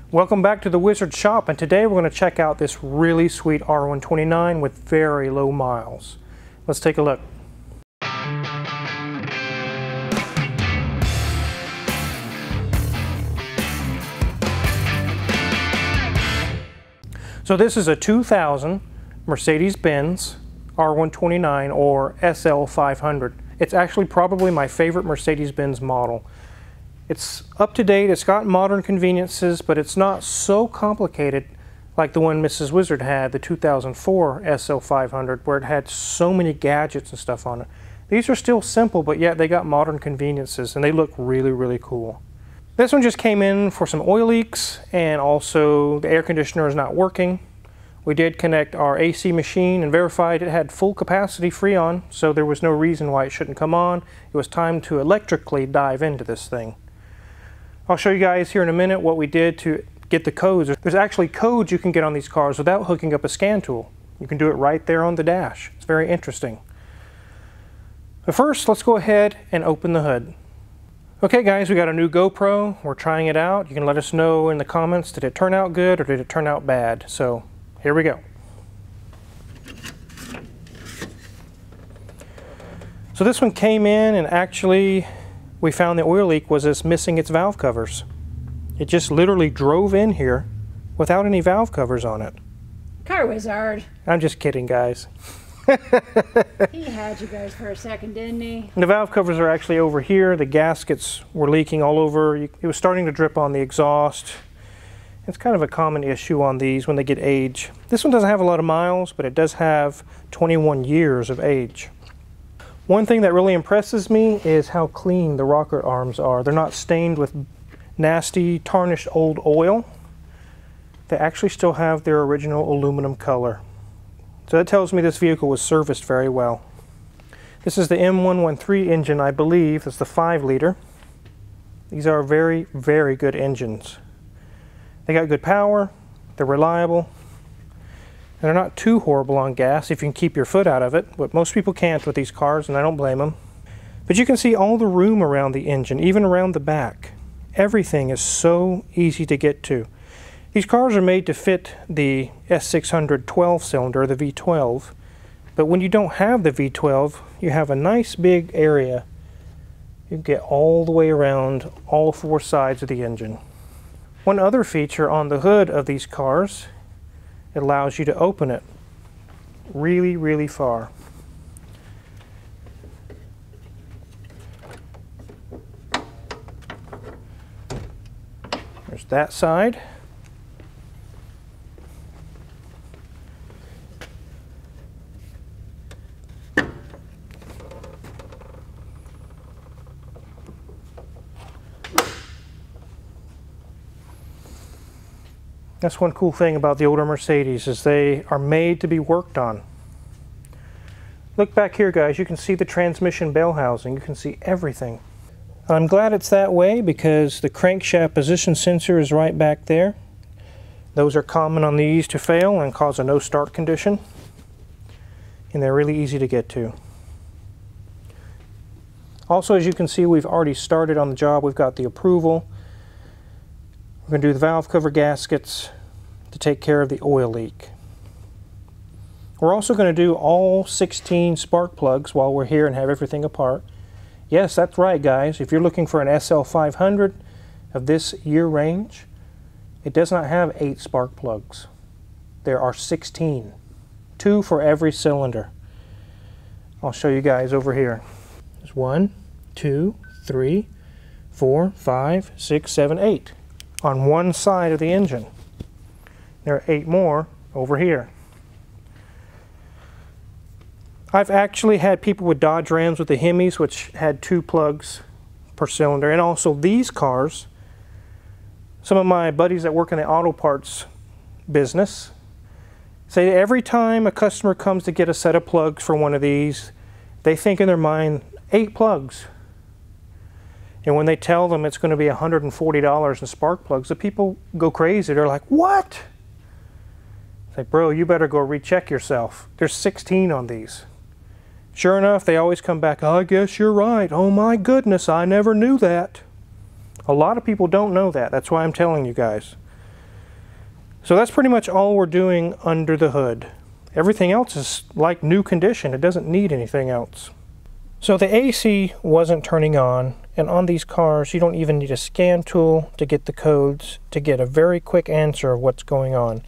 Welcome back to the Wizard Shop, and today we're going to check out this really sweet R129 with very low miles. Let's take a look. So this is a 2000 Mercedes-Benz R129 or SL500. It's actually probably my favorite Mercedes-Benz model. It's up to date, it's got modern conveniences, but it's not so complicated like the one Mrs. Wizard had, the 2004 SL500, where it had so many gadgets and stuff on it. These are still simple, but yet they got modern conveniences and they look really, really cool. This one just came in for some oil leaks, and also the air conditioner is not working. We did connect our AC machine and verified it had full capacity Freon, so there was no reason why it shouldn't come on. It was time to electrically dive into this thing. I'll show you guys here in a minute what we did to get the codes. There's actually codes you can get on these cars without hooking up a scan tool. You can do it right there on the dash. It's very interesting. But first, let's go ahead and open the hood. Okay guys, we got a new GoPro. We're trying it out. You can let us know in the comments, did it turn out good or did it turn out bad? So here we go. So this one came in, and actually we found the oil leak was this missing its valve covers. It just literally drove in here without any valve covers on it. Car wizard. I'm just kidding, guys. He had you guys for a second, didn't he? The valve covers are actually over here. The gaskets were leaking all over. It was starting to drip on the exhaust. It's kind of a common issue on these when they get age. This one doesn't have a lot of miles, but it does have 21 years of age. One thing that really impresses me is how clean the rocker arms are. They're not stained with nasty, tarnished old oil. They actually still have their original aluminum color. So that tells me this vehicle was serviced very well. This is the M113 engine, I believe. It's the 5-liter. These are very, very good engines. They got good power, they're reliable, and they're not too horrible on gas if you can keep your foot out of it, but most people can't with these cars, and I don't blame them. But you can see all the room around the engine, even around the back. Everything is so easy to get to. These cars are made to fit the S600 12-cylinder, the V12, but when you don't have the V12, you have a nice big area. You can get all the way around all 4 sides of the engine. One other feature on the hood of these cars, it allows you to open it really, really far. There's that side. That's one cool thing about the older Mercedes, is they are made to be worked on. Look back here, guys. You can see the transmission bell housing. You can see everything. I'm glad it's that way because the crankshaft position sensor is right back there. Those are common on these to fail and cause a no start condition. And they're really easy to get to. Also, as you can see, we've already started on the job. We've got the approval. We're going to do the valve cover gaskets to take care of the oil leak. We're also going to do all 16 spark plugs while we're here and have everything apart. Yes, that's right, guys. If you're looking for an SL500 of this year range, it does not have 8 spark plugs. There are 16. 2 for every cylinder. I'll show you guys over here. There's 1, 2, 3, 4, 5, 6, 7, 8. On one side of the engine. There are 8 more over here. I've actually had people with Dodge Rams with the Hemis, which had 2 plugs per cylinder, and also these cars. Some of my buddies that work in the auto parts business say every time a customer comes to get a set of plugs for one of these, they think in their mind 8 plugs. And when they tell them it's going to be $140 in spark plugs, the people go crazy. They're like, what? It's like, bro, you better go recheck yourself. There's 16 on these. Sure enough, they always come back, I guess you're right. Oh my goodness, I never knew that. A lot of people don't know that. That's why I'm telling you guys. So that's pretty much all we're doing under the hood. Everything else is like new condition. It doesn't need anything else. So the AC wasn't turning on, and on these cars you don't even need a scan tool to get the codes to get a very quick answer of what's going on.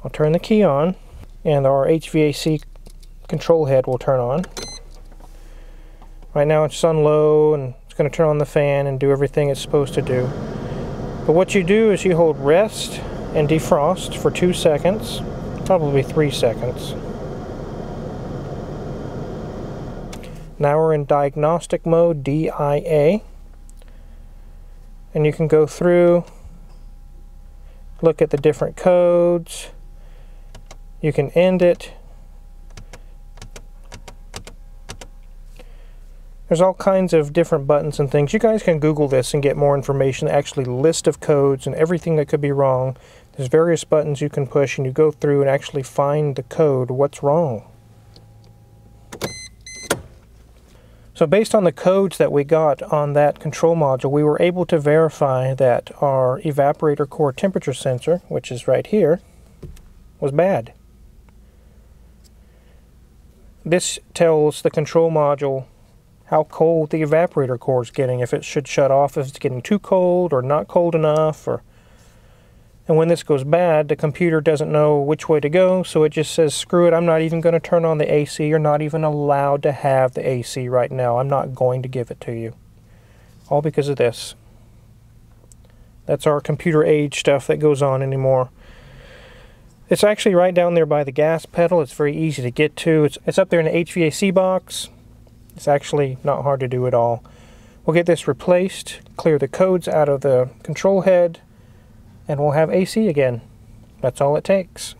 I'll turn the key on and our HVAC control head will turn on. Right now it's on low and it's going to turn on the fan and do everything it's supposed to do. But what you do is you hold rest and defrost for 2 seconds, probably 3 seconds. Now we're in diagnostic mode, DIA, and you can go through, look at the different codes, you can end it. There's all kinds of different buttons and things. You guys can Google this and get more information, actually list of codes and everything that could be wrong. There's various buttons you can push and you go through and actually find the code, what's wrong. So based on the codes that we got on that control module, we were able to verify that our evaporator core temperature sensor, which is right here, was bad. This tells the control module how cold the evaporator core is getting, if it should shut off, if it's getting too cold or not cold enough. And when this goes bad, the computer doesn't know which way to go, so it just says, screw it, I'm not even going to turn on the AC. You're not even allowed to have the AC right now. I'm not going to give it to you. All because of this. That's our computer age stuff that goes on anymore. It's actually right down there by the gas pedal. It's very easy to get to. It's up there in the HVAC box. It's actually not hard to do at all. We'll get this replaced, clear the codes out of the control head, and we'll have AC again. That's all it takes.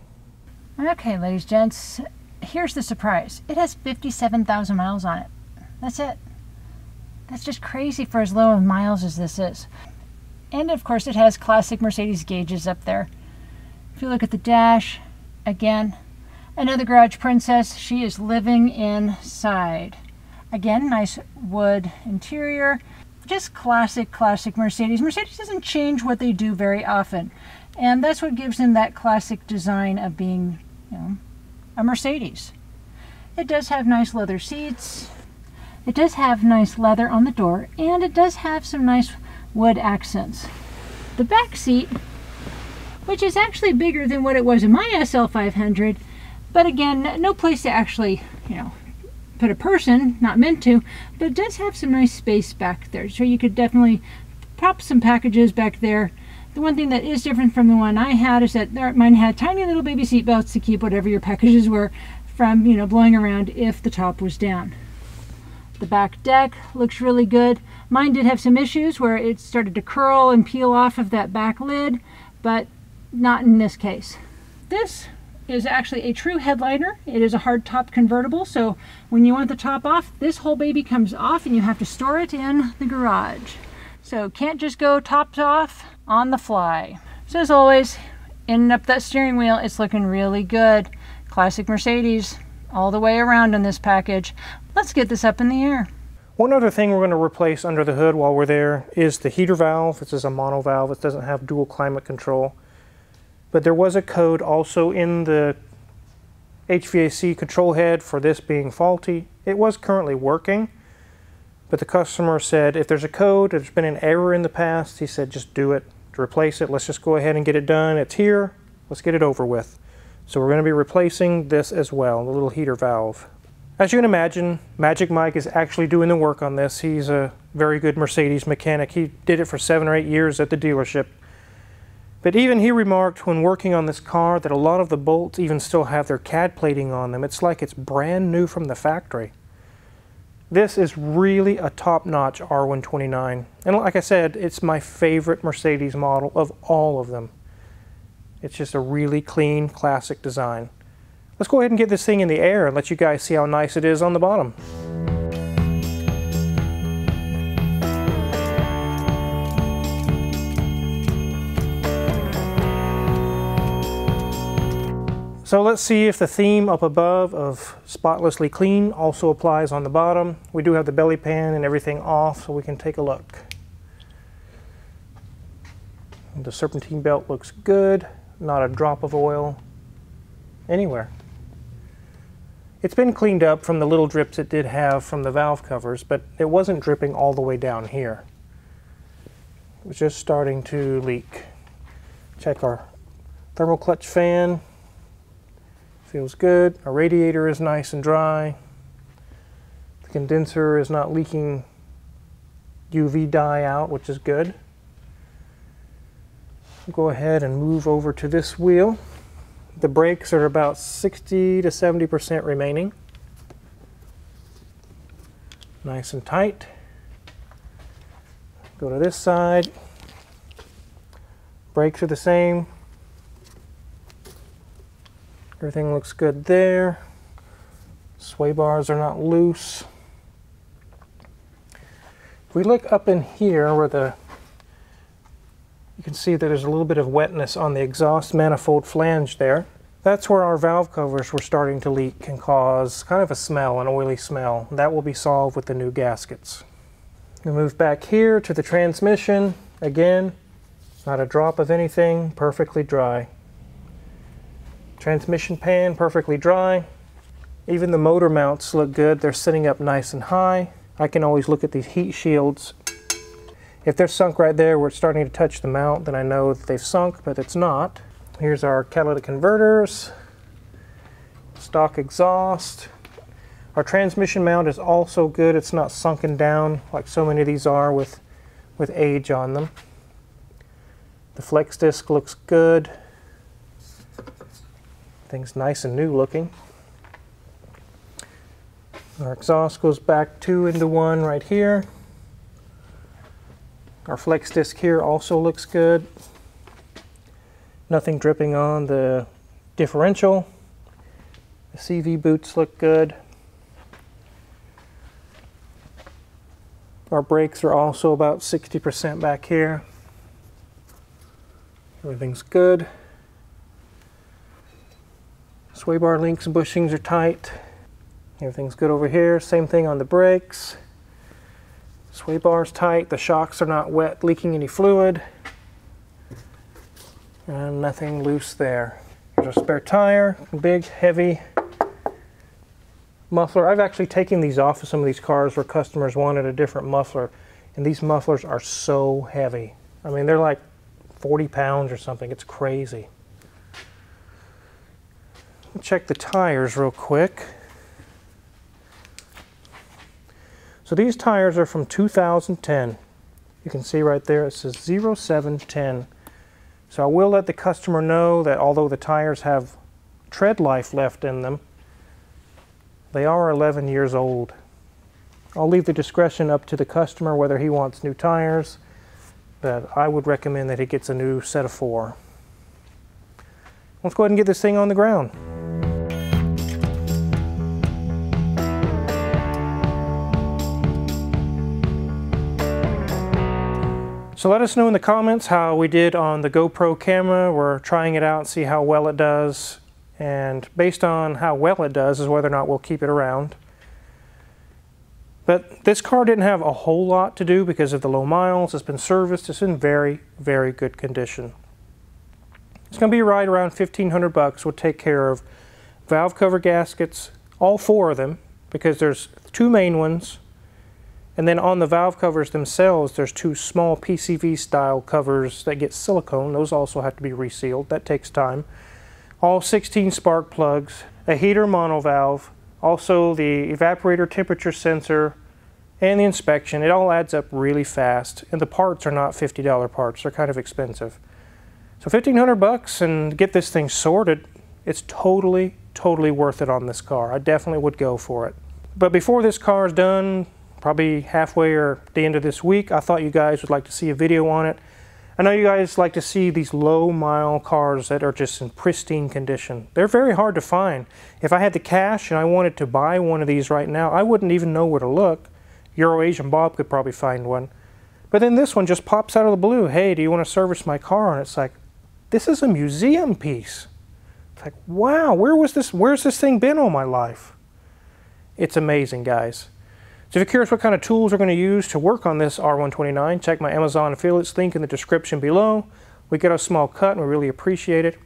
Okay, ladies and gents, here's the surprise. It has 57,000 miles on it. That's it. That's just crazy for as low of miles as this is. And of course it has classic Mercedes gauges up there. If you look at the dash, again, another garage princess. She is living inside. Again, nice wood interior. Just classic Mercedes. Mercedes doesn't change what they do very often. And that's what gives them that classic design of being, you know, a Mercedes. It does have nice leather seats. It does have nice leather on the door. And it does have some nice wood accents. The back seat, which is actually bigger than what it was in my SL500. But again, no place to actually, you know, put a person, not meant to, but it does have some nice space back there, so you could definitely prop some packages back there. The one thing that is different from the one I had is that mine had tiny little baby seat belts to keep whatever your packages were from, you know, blowing around if the top was down. The back deck looks really good. Mine did have some issues where it started to curl and peel off of that back lid, but not in this case. This is actually a true headliner. It is a hard top convertible, so when you want the top off, this whole baby comes off and you have to store it in the garage. So can't just go tops off on the fly. So as always, ending up that steering wheel, it's looking really good. Classic Mercedes all the way around in this package. Let's get this up in the air. One other thing we're going to replace under the hood while we're there is the heater valve. This is a mono valve. It doesn't have dual climate control. But there was a code also in the HVAC control head for this being faulty. It was currently working, but the customer said if there's a code, if there's been an error in the past, he said just do it, to replace it. Let's just go ahead and get it done. It's here. Let's get it over with. So we're going to be replacing this as well, the little heater valve. As you can imagine, Magic Mike is actually doing the work on this. He's a very good Mercedes mechanic. He did it for 7 or 8 years at the dealership. But even he remarked when working on this car that a lot of the bolts even still have their CAD plating on them. It's like it's brand new from the factory. This is really a top-notch R129. And like I said, it's my favorite Mercedes model of all of them. It's just a really clean, classic design. Let's go ahead and get this thing in the air and let you guys see how nice it is on the bottom. So let's see if the theme up above of spotlessly clean also applies on the bottom. We do have the belly pan and everything off, so we can take a look. The serpentine belt looks good. not a drop of oil anywhere. It's been cleaned up from the little drips it did have from the valve covers, but it wasn't dripping all the way down here. It was just starting to leak. Check our thermal clutch fan. Feels good. Our radiator is nice and dry. The condenser is not leaking UV dye out, which is good. Go ahead and move over to this wheel. The brakes are about 60 to 70% remaining. Nice and tight. Go to this side. Brakes are the same. Everything looks good there. Sway bars are not loose. If we look up in here where you can see that there's a little bit of wetness on the exhaust manifold flange there. That's where our valve covers were starting to leak and cause kind of a smell, an oily smell. That will be solved with the new gaskets. We move back here to the transmission. Again, not a drop of anything, perfectly dry. Transmission pan, perfectly dry. Even the motor mounts look good. They're sitting up nice and high. I can always look at these heat shields. If they're sunk right there where it's starting to touch the mount, then I know that they've sunk, but it's not. Here's our catalytic converters, stock exhaust. Our transmission mount is also good. It's not sunken down like so many of these are with age on them. The flex disc looks good. Thing's nice and new looking. Our exhaust goes back 2 into 1 right here. Our flex disc here also looks good. Nothing dripping on the differential. The CV boots look good. Our brakes are also about 60% back here. Everything's good. Sway bar links and bushings are tight. Everything's good over here. Same thing on the brakes. Sway bar's tight. The shocks are not wet, leaking any fluid. And nothing loose there. There's a spare tire, big, heavy muffler. I've actually taken these off of some of these cars where customers wanted a different muffler, and these mufflers are so heavy. I mean, they're like 40 pounds or something. It's crazy. Check the tires real quick. So these tires are from 2010. You can see right there it says 0710. So I will let the customer know that although the tires have tread life left in them, they are 11 years old. I'll leave the discretion up to the customer whether he wants new tires, but I would recommend that he gets a new set of 4. Let's go ahead and get this thing on the ground. So let us know in the comments how we did on the GoPro camera. We're trying it out and see how well it does. And based on how well it does is whether or not we'll keep it around. But this car didn't have a whole lot to do because of the low miles. It's been serviced. It's in very, very good condition. It's going to be right around $1,500. We'll take care of valve cover gaskets, all 4 of them, because there's 2 main ones. And then on the valve covers themselves, there's 2 small PCV style covers that get silicone. Those also have to be resealed. That takes time. All 16 spark plugs, a heater monovalve, also the evaporator temperature sensor, and the inspection. It all adds up really fast. And the parts are not $50 parts. They're kind of expensive. So $1,500 and get this thing sorted. It's totally, totally worth it on this car. I definitely would go for it. But before this car is done, probably halfway or the end of this week, I thought you guys would like to see a video on it. I know you guys like to see these low mile cars that are just in pristine condition. They're very hard to find. If I had the cash and I wanted to buy one of these right now, I wouldn't even know where to look. Euro Asian Bob could probably find one. But then this one just pops out of the blue. Hey, do you want to service my car? And it's like, this is a museum piece. It's like, wow, where's this thing been all my life? It's amazing, guys. So if you're curious what kind of tools we're going to use to work on this R129, check my Amazon affiliates link in the description below. We get a small cut and we really appreciate it.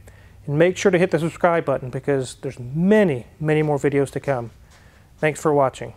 And make sure to hit the subscribe button because there's many, many more videos to come. Thanks for watching.